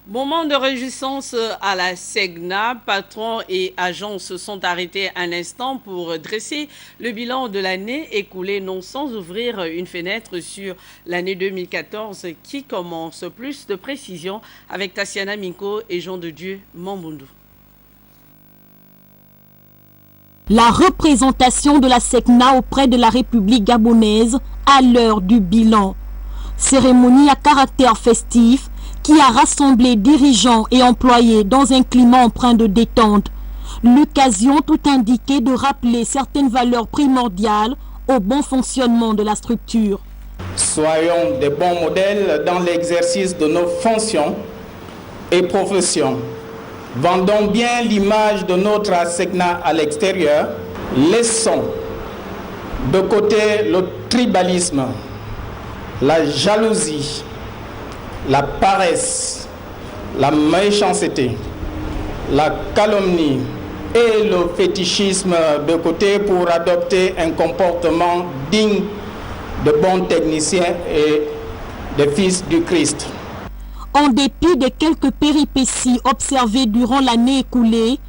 Moment de réjouissance à la SEGNA. Patrons et agents se sont arrêtés un instant pour dresser le bilan de l'année écoulée, non sans ouvrir une fenêtre sur l'année 2014 qui commence. Plus de précisions avec Tassiana Minko et Jean de Dieu Mamboundou. La représentation de la SEGNA auprès de la République gabonaise à l'heure du bilan. Cérémonie à caractère festif qui a rassemblé dirigeants et employés dans un climat empreint de détente. L'occasion tout indiquée de rappeler certaines valeurs primordiales au bon fonctionnement de la structure. Soyons des bons modèles dans l'exercice de nos fonctions et professions. Vendons bien l'image de notre SEGNA à l'extérieur. Laissons de côté le tribalisme, la jalousie, la paresse, la méchanceté, la calomnie et le fétichisme de côté pour adopter un comportement digne de bons techniciens et des fils du Christ. En dépit de quelques péripéties observées durant l'année écoulée,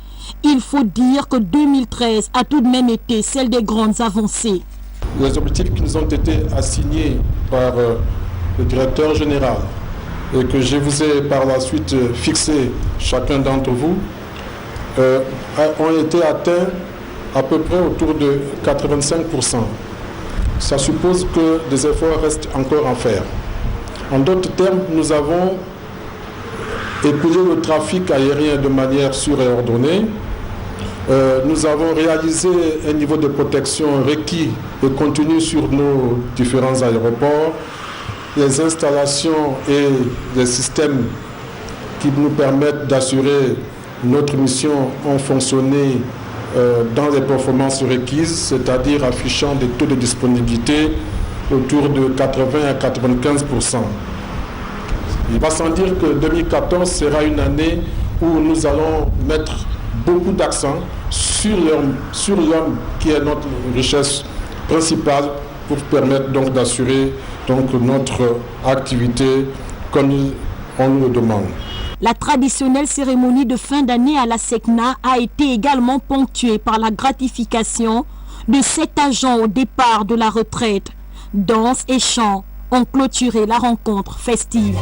il faut dire que 2013 a tout de même été celle des grandes avancées. Les objectifs qui nous ont été assignés par le directeur général et que je vous ai par la suite fixés chacun d'entre vous ont été atteints à peu près autour de 85%. Ça suppose que des efforts restent encore à faire. En d'autres termes, nous avons écoulé le trafic aérien de manière sûre et ordonnée. Nous avons réalisé un niveau de protection requis et continu sur nos différents aéroports. Les installations et les systèmes qui nous permettent d'assurer notre mission ont fonctionné dans les performances requises, c'est-à-dire affichant des taux de disponibilité autour de 80 à 95%. Il va sans dire que 2014 sera une année où nous allons mettre beaucoup d'accent sur l'homme qui est notre richesse principale pour permettre donc d'assurer notre activité comme on nous le demande. La traditionnelle cérémonie de fin d'année à la SEGNA a été également ponctuée par la gratification de 7 agents au départ de la retraite. Danse et chants ont clôturé la rencontre festive.